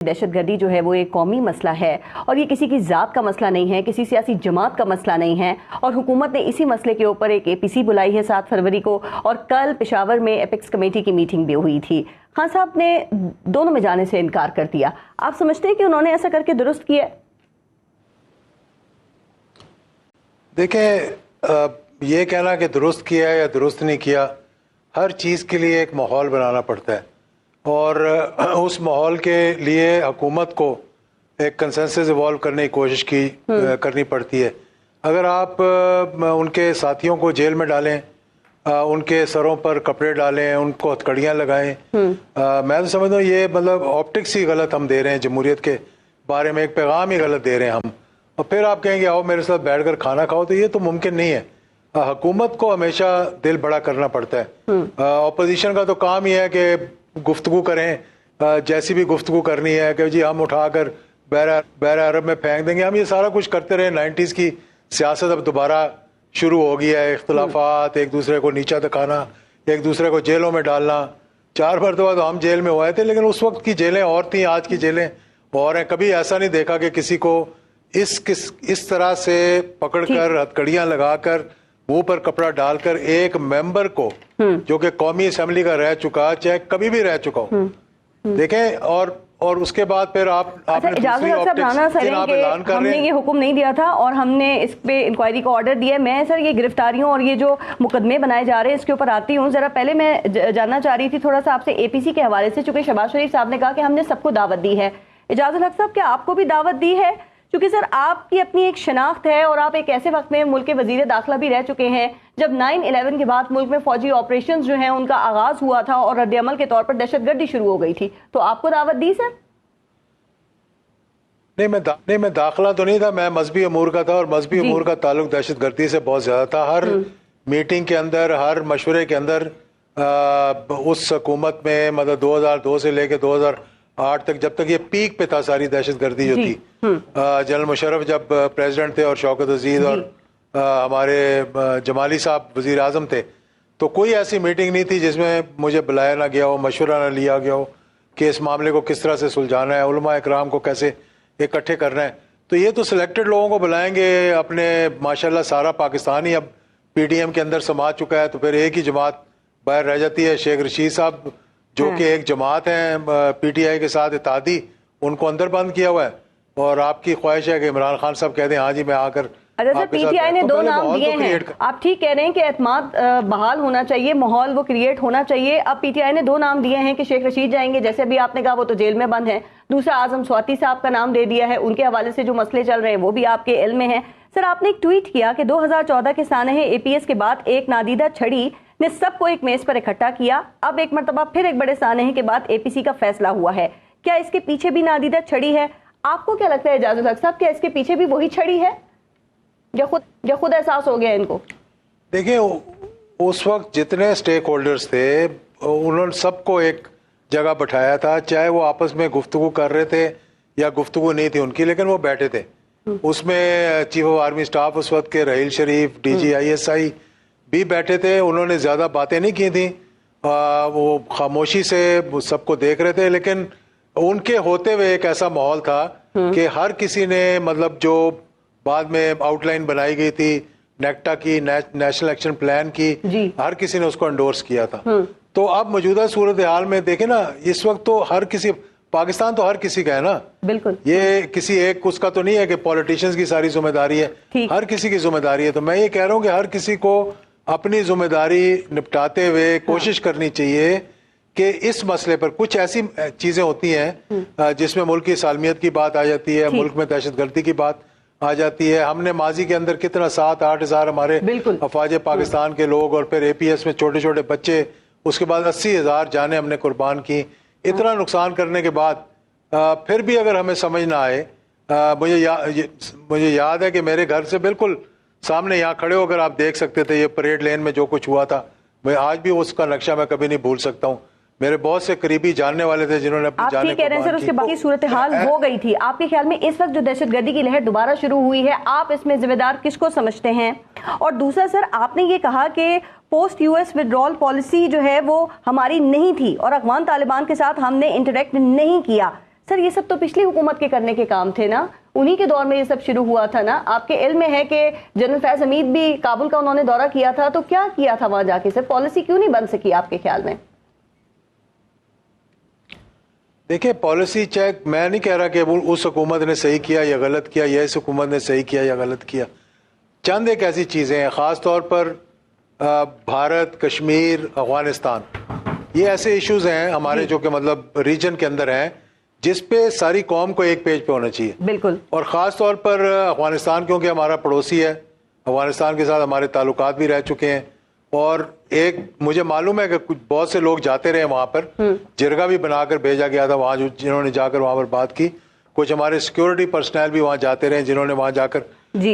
دہشت گردی جو ہے وہ ایک قومی مسئلہ ہے اور یہ کسی کی ذات کا مسئلہ نہیں ہے، کسی سیاسی جماعت کا مسئلہ نہیں ہے، اور حکومت نے اسی مسئلے کے اوپر ایک APC بلائی ہے 7 فروری کو، اور کل پشاور میں ایپیکس کمیٹی کی میٹنگ بھی ہوئی تھی۔ خان صاحب نے دونوں میں جانے سے انکار کر دیا۔ آپ سمجھتے ہیں کہ انہوں نے ایسا کر کے درست کیا؟ دیکھیں، یہ کہنا کہ درست کیا یا درست نہیں کیا، ہر چیز کے لیے ایک ماحول بنانا پڑتا ہے، اور اس ماحول کے لیے حکومت کو ایک کنسنسس ایوالو کرنے کی کوشش کرنی پڑتی ہے۔ اگر آپ ان کے ساتھیوں کو جیل میں ڈالیں، ان کے سروں پر کپڑے ڈالیں، ان کو ہتھکڑیاں لگائیں، میں تو سمجھتا ہوں یہ مطلب آپٹکس ہی غلط ہم دے رہے ہیں، جمہوریت کے بارے میں ایک پیغام ہی غلط دے رہے ہیں ہم، اور پھر آپ کہیں گے آؤ میرے ساتھ بیٹھ کر کھانا کھاؤ، تو یہ تو ممکن نہیں ہے۔ حکومت کو ہمیشہ دل بڑا کرنا پڑتا ہے۔ اپوزیشن کا تو کام ہی ہے کہ گفتگو کریں، جیسی بھی گفتگو کرنی ہے کہ جی ہم اٹھا کر بحر عرب میں پھینک دیں گے، ہم یہ سارا کچھ کرتے رہے۔ 90s کی سیاست اب دوبارہ شروع ہو گیا ہے، اختلافات، ایک دوسرے کو نیچا دکھانا، ایک دوسرے کو جیلوں میں ڈالنا۔ 4 مرتبہ تو ہم جیل میں ہوئے تھے، لیکن اس وقت کی جیلیں اور تھیں، آج کی جیلیں اور ہیں۔ کبھی ایسا نہیں دیکھا کہ کسی کو اس طرح سے پکڑ کر ہتھکڑیاں لگا کر منہ پر کپڑا ڈال کر ایک ممبر کو جو کہ قومی اسمبلی کا رہ چکا، چاہے کبھی بھی رہ چکا ہو، دیکھیں، اور اس کے بعد پھر آپ اجازت کہ ہم نے یہ حکم نہیں دیا تھا اور ہم نے اس پہ انکوائری کا آرڈر دیا ہے۔ میں سر یہ گرفتاریوں اور یہ جو مقدمے بنائے جا رہے ہیں اس کے اوپر آتی ہوں۔ ذرا پہلے میں جاننا چاہ رہی تھی تھوڑا سا آپ سے APC کے حوالے سے، چونکہ شہباز شریف صاحب نے کہا کہ ہم نے سب کو دعوت دی ہے۔ اجازت حق صاحب، کیا آپ کو بھی دعوت دی ہے؟ کیونکہ سر آپ کی اپنی ایک شناخت ہے اور آپ ایک ایسے وقت میں ملک کے وزیر داخلہ بھی رہ چکے ہیں جب 9/11 کے بعد ملک میں فوجی آپریشنز جو ہیں ان کا آغاز ہوا تھا اور رد عمل کے طور پر دہشت گردی شروع ہو گئی تھی، تو آپ کو دعوت دی سر؟ نہیں، میں داخلہ تو نہیں تھا، میں مذہبی امور کا تھا، اور مذہبی امور کا تعلق دہشت گردی سے بہت زیادہ تھا۔ ہر میٹنگ کے اندر، ہر مشورے کے اندر اس حکومت میں مطلب 2002 سے لے کے 2008 تک، جب تک یہ پیک پہ تھا ساری دہشت گردی جو تھی، جنرل مشرف جب پریزیڈنٹ تھے اور شوکت عزیز اور ہمارے جمالی صاحب وزیر اعظم تھے، تو کوئی ایسی میٹنگ نہیں تھی جس میں مجھے بلایا نہ گیا ہو، مشورہ نہ لیا گیا ہو کہ اس معاملے کو کس طرح سے سلجھانا ہے، علماء اکرام کو کیسے اکٹھے کرنا ہے۔ تو یہ تو سلیکٹڈ لوگوں کو بلائیں گے، اپنے ماشاءاللہ سارا پاکستان ہی اب PDM کے اندر سما چکا ہے، تو پھر ایک ہی جماعت باہر رہ جاتی ہے۔ شیخ رشید صاحب جو کہ ایک جماعت ہیں PTI کے ساتھ اتحادی، ان کو اندر بند کیا ہوا ہے، اور آپ کی خواہش ہے کہ عمران خان صاحب کہہ دیں ہاں جی میں آ کر۔ اچھا، PTI نے 2 نام دیے ہیں، آپ ٹھیک کہہ رہے ہیں کہ اعتماد بحال ہونا چاہیے، ماحول وہ کریٹ ہونا چاہیے۔ اب PTI نے 2 نام دیے ہیں کہ شیخ رشید جائیں گے، جیسے ابھی آپ نے کہا وہ تو جیل میں بند ہیں۔ دوسرا اعظم سواتی صاحب کا نام دے دیا ہے، ان کے حوالے سے جو مسئلے چل رہے ہیں وہ بھی آپ کے علم میں ہیں۔ سر، آپ نے ایک ٹویٹ کیا کہ 2014 کے سانحے APS کے بعد ایک نادیدہ چھڑی نے سب کو ایک میز پر اکٹھا کیا، اب ایک مرتبہ پھر ایک بڑے سانحے کے بعد APC کا فیصلہ ہوا ہے، کیا اس کے پیچھے بھی نادیدہ چھڑی ہے؟ آپ کو کیا لگتا ہے اجازت حق صاحب، کیا اس کے پیچھے بھی وہی چھڑی ہے یا خود احساس ہو گیا ان کو؟ دیکھیں، اس وقت جتنے سٹیک ہولڈرز تھے انہوں نے سب کو ایک جگہ بٹھایا تھا، چاہے وہ آپس میں گفتگو کر رہے تھے یا گفتگو نہیں تھی ان کی، لیکن وہ بیٹھے تھے۔ اس میں چیف آف آرمی اسٹاف اس وقت کے رحیل شریف، DG ISI بھی بیٹھے تھے، انہوں نے زیادہ باتیں نہیں کی تھیں، وہ خاموشی سے سب کو دیکھ رہے تھے، لیکن ان کے ہوتے ہوئے ایک ایسا ماحول تھا کہ ہر کسی نے مطلب جو بعد میں آؤٹ لائن بنائی گئی تھی نیکٹا کی، نیشنل ایکشن پلان کی، ہر کسی نے اس کو انڈورس کیا تھا۔ تو اب موجودہ صورتحال میں دیکھیں نا، اس وقت تو ہر کسی، پاکستان تو ہر کسی کا ہے نا، بالکل، یہ کسی ایک اس کا تو نہیں ہے کہ پولیٹیشنز کی ساری ذمہ داری ہے، ہر کسی کی ذمہ داری ہے۔ تو میں یہ کہہ رہا ہوں کہ ہر کسی کو اپنی ذمہ داری نپٹاتے ہوئے کوشش کرنی چاہیے کہ اس مسئلے پر کچھ ایسی چیزیں ہوتی ہیں جس میں ملک کی سالمیت کی بات آ جاتی ہے، ملک میں دہشت گردی کی بات آ جاتی ہے۔ ہم نے ماضی کے اندر کتنا 7-8 ہزار ہمارے افواج پاکستان کے لوگ، اور پھر APS میں چھوٹے چھوٹے بچے، اس کے بعد 80,000 جانیں ہم نے قربان کی۔ اتنا نقصان کرنے کے بعد پھر بھی اگر ہمیں سمجھ نہ آئے، مجھے یاد ہے کہ میرے گھر سے بالکل سامنے یہاں کھڑے ہو کر آپ دیکھ سکتے تھے یہ پریڈ لین میں جو کچھ ہوا تھا، میں آج بھی اس کا نقشہ میں کبھی نہیں بھول سکتا ہوں۔ میرے بہت سے قریبی جاننے والے تھے جنہوں نے اپنی جانیں قربان کی۔ آپ کہہ رہے ہیں سر اس کے باقی صورتحال ہو گئی تھی، آپ کے خیال میں اس وقت جو دہشت گردی کی لہر دوبارہ شروع ہوئی ہے، آپ اس میں ذمہ دار کس کو سمجھتے ہیں؟ اور دوسرا سر، آپ نے یہ کہا کہ پوسٹ US وڈرال پالیسی جو ہے وہ ہماری نہیں تھی اور افغان طالبان کے ساتھ ہم نے انٹریکٹ نہیں کیا۔ سر یہ سب تو پچھلی حکومت کے کرنے کے کام تھے نا, انہی کے دور میں یہ سب شروع ہوا تھا نا. آپ کے علم میں ہے کہ جنرل فیض حمید بھی کابل کا انہوں نے دورہ کیا تھا, تو کیا کیا تھا وہاں جا کے سر؟ پالیسی کیوں نہیں بن سکی آپ کے خیال میں؟ دیکھیں پالیسی چیک میں نہیں کہہ رہا کہ اس حکومت نے صحیح کیا یا غلط کیا, یا اس حکومت نے صحیح کیا یا غلط کیا. چند ایک ایسی چیزیں ہیں, خاص طور پر بھارت, کشمیر, افغانستان, یہ ایسے ایشوز ہیں ہمارے جو کہ مطلب ریجن کے اندر ہیں جس پہ ساری قوم کو ایک پیج پہ ہونا چاہیے. بالکل. اور خاص طور پر افغانستان کیونکہ ہمارا پڑوسی ہے, افغانستان کے ساتھ ہمارے تعلقات بھی رہ چکے ہیں, اور ایک مجھے معلوم ہے کہ کچھ بہت سے لوگ جاتے رہے وہاں پر, جرگہ بھی بنا کر بھیجا گیا تھا وہاں, جنہوں نے جا کر وہاں پر بات کی. کچھ ہمارے سیکورٹی پرسنل بھی وہاں جاتے رہے جنہوں نے وہاں جا کر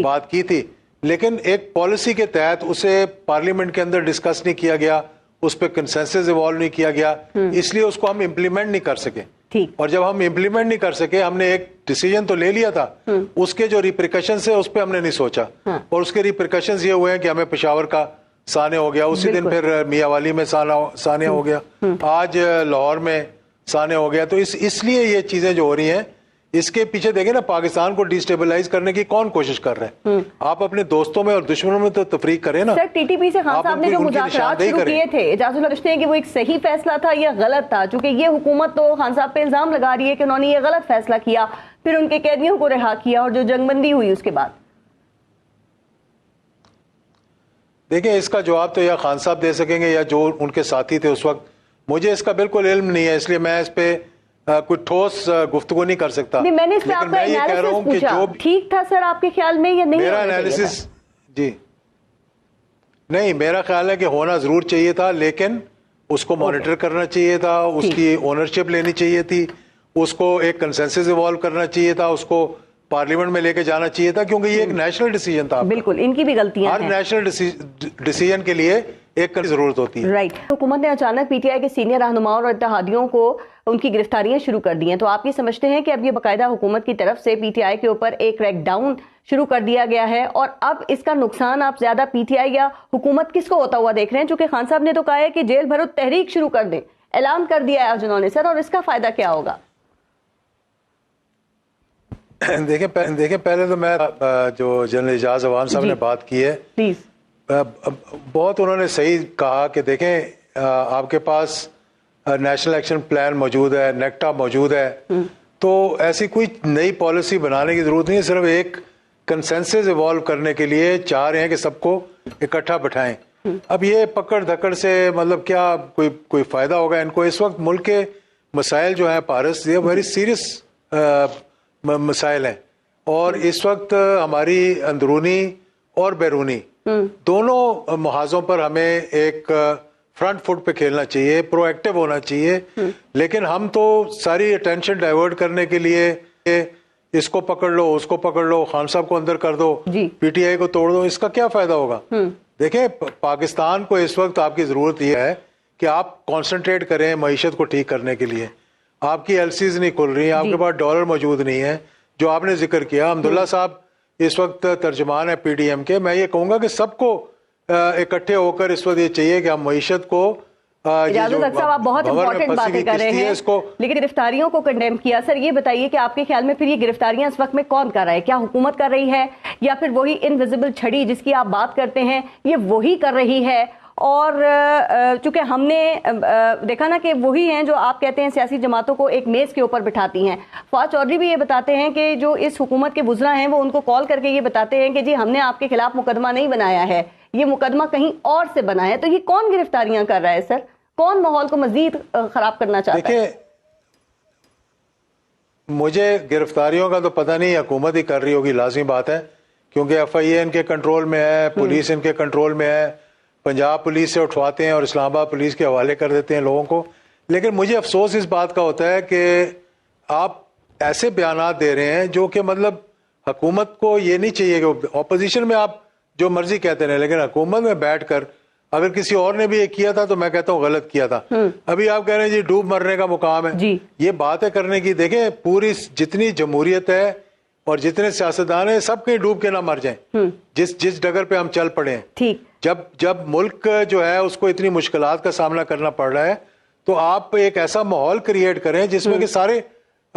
بات کی تھی, لیکن ایک پالیسی کے تحت اسے پارلیمنٹ کے اندر ڈسکس نہیں کیا گیا, اس پہ کنسنسس ایوالو نہیں کیا گیا, اس لیے اس کو ہم امپلیمنٹ نہیں کر سکے. اور جب ہم امپلیمنٹ نہیں کر سکے, ہم نے ایک ڈیسیجن تو لے لیا تھا, اس کے جو ریپریکشنز ہیں اس پہ ہم نے نہیں سوچا, اور اس کے ریپریکشنز یہ ہوئے ہیں کہ ہمیں پشاور کا سانحہ ہو گیا, اسی دن پھر میاں والی میں سانحہ ہو گیا, آج لاہور میں سانحہ ہو گیا. تو اس لیے یہ چیزیں جو ہو رہی ہیں, اس کے پیچھے دیکھیں نا پاکستان کو ڈیسٹیبلائز کرنے کی کون کوشش کر رہے ہیں. آپ اپنے دوستوں میں اور دشمنوں میں تو تفریق کریں نا. سر ٹی ٹی پی سے خان صاحب نے جو مذاکرات شروع کیے تھے, اجاز اللہ رشتے ہیں کہ وہ ایک صحیح فیصلہ تھا یا غلط تھا؟ چونکہ یہ حکومت تو خان صاحب پہ الزام لگا رہی ہے کہ انہوں نے یہ غلط فیصلہ کیا, پھر ان کے قیدیوں کو رہا کیا, اور جو جنگ بندی ہوئی اس کے بعد. دیکھیں اس کا جواب تو یا خان صاحب دے سکیں گے یا جو ان کے ساتھی تھے اس وقت. مجھے اس کا بالکل علم نہیں ہے, اس لیے میں اس پہ کوئی ٹھوس گفتگو نہیں کر سکتا. میں نے اس پہ آپ کا انالیسس پوچھا, ٹھیک تھا سر آپ کے خیال میں یا نہیں؟ میرا انالیسس جی نہیں, میرا خیال ہے کہ ہونا ضرور چاہیے تھا, لیکن اس کو مانیٹر کرنا چاہیے تھا, اس کی اونرشپ لینی چاہیے تھی, اس کو ایک کنسنسس ایوالو کرنا چاہیے تھا, اس کو پارلیمنٹ میں لے کے جانا چاہیے تھا, کیونکہ یہ ایک نیشنل ڈیسیجن تھا. بالکل, ان کی بھی غلطیاں ہیں. ہر نیشنل ڈیسیجن کے لیے ایک ضرورت ہوتی ہے. رائٹ. حکومت نے اچانک پی ٹی آئی کے سینئر رہنماؤں اور اتحادیوں کو ان کی گرفتاریاں شروع کر دی ہیں, تو آپ یہ سمجھتے ہیں کہ اب یہ باقاعدہ حکومت کی طرف سے پی ٹی آئی کے اوپر ایک کریک ڈاؤن شروع کر دیا گیا ہے, اور اب اس کا نقصان آپ زیادہ پی ٹی آئی یا حکومت کس کو ہوتا ہوا دیکھ رہے ہیں؟ چونکہ خان صاحب نے تو کہا ہے کہ جیل بھرو تحریک شروع کر دیں, اعلان کر دیا ہے آج انہوں نے سر, اور اس کا فائدہ کیا ہوگا؟ دیکھیں پہلے تو میں جو جنرل اعجاز عوام صاحب نے بات کی ہے, بہت انہوں نے صحیح کہا کہ دیکھیں آپ کے پاس نیشنل ایکشن پلان موجود ہے, نیکٹا موجود ہے, تو ایسی کوئی نئی پالیسی بنانے کی ضرورت نہیں ہے, صرف ایک کنسنسس ایوالو کرنے کے لیے چاہ رہے ہیں کہ سب کو اکٹھا بٹھائیں. اب یہ پکڑ دھکڑ سے مطلب کیا کوئی فائدہ ہوگا ان کو؟ اس وقت ملک کے مسائل جو ہیں پارس, یہ ویری سیریس مسائل ہیں, اور اس وقت ہماری اندرونی اور بیرونی دونوں محاذوں پر ہمیں ایک فرنٹ فٹ پہ کھیلنا چاہیے, پرو ایکٹیو ہونا چاہیے. لیکن ہم تو ساری اٹینشن ڈائیورٹ کرنے کے لیے اس کو پکڑ لو, اس کو پکڑ لو, خان صاحب کو اندر کر دو, پی ٹی آئی کو توڑ دو, اس کا کیا فائدہ ہوگا؟ دیکھیں پاکستان کو اس وقت آپ کی ضرورت یہ ہے کہ آپ کانسنٹریٹ کریں معیشت کو ٹھیک کرنے کے لیے. آپ کی ایل سیز نہیں کھل رہی, آپ کے پاس ڈالر موجود نہیں ہے, جو آپ نے ذکر کیا. حمداللہ صاحب اس وقت ترجمان ہے پی ڈی ایم کے. میں یہ کہوں گا کہ سب کو اکٹھے ہو کر اس وقت یہ چاہیے کہ ہم معیشت کو اجازت صاحب آپ بہت امپورٹنٹ باتیں کر رہے ہیں, لیکن گرفتاریوں کو کنڈیم کیا. سر یہ بتائیے کہ آپ کے خیال میں پھر یہ گرفتاریاں اس وقت میں کون کر رہا ہے؟ کیا حکومت کر رہی ہے, یا پھر وہی انویزیبل چھڑی جس کی آپ بات کرتے ہیں یہ وہی کر رہی ہے؟ اور چونکہ ہم نے دیکھا نا کہ وہی ہیں جو آپ کہتے ہیں سیاسی جماعتوں کو ایک میز کے اوپر بٹھاتی ہیں. فواد چودھری بھی یہ بتاتے ہیں کہ جو اس حکومت کے وزراء ہیں وہ ان کو کال کر کے یہ بتاتے ہیں کہ جی ہم نے آپ کے خلاف مقدمہ نہیں بنایا ہے, یہ مقدمہ کہیں اور سے بنا ہے. تو یہ کون گرفتاریاں کر رہا ہے سر؟ کون ماحول کو مزید خراب کرنا چاہتا ہے؟ دیکھیں مجھے گرفتاریوں کا تو پتہ نہیں, حکومت ہی کر رہی ہوگی, لازمی بات ہے, کیونکہ ایف آئی اے ان کے کنٹرول میں ہے, پولیس ان کے کنٹرول میں ہے, پنجاب پولیس سے اٹھواتے ہیں اور اسلام آباد پولیس کے حوالے کر دیتے ہیں لوگوں کو. لیکن مجھے افسوس اس بات کا ہوتا ہے کہ آپ ایسے بیانات دے رہے ہیں جو کہ مطلب حکومت کو یہ نہیں چاہیے کہ اپوزیشن میں آپ جو مرضی کہتے رہیں, لیکن حکومت میں بیٹھ کر اگر کسی اور نے بھی یہ کیا تھا تو میں کہتا ہوں غلط کیا تھا. ابھی آپ کہہ رہے ہیں جی ڈوب مرنے کا مقام ہے, یہ بات ہے کرنے کی. دیکھیں پوری جتنی جمہوریت ہے اور جتنے سیاستدان ہیں سب کہیں ڈوب کے نہ مر جائیں جس ڈگر پہ ہم چل پڑے ہیں. جب ملک جو ہے اس کو اتنی مشکلات کا سامنا کرنا پڑ رہا ہے تو آپ ایک ایسا ماحول کریٹ کریں جس میں کہ سارے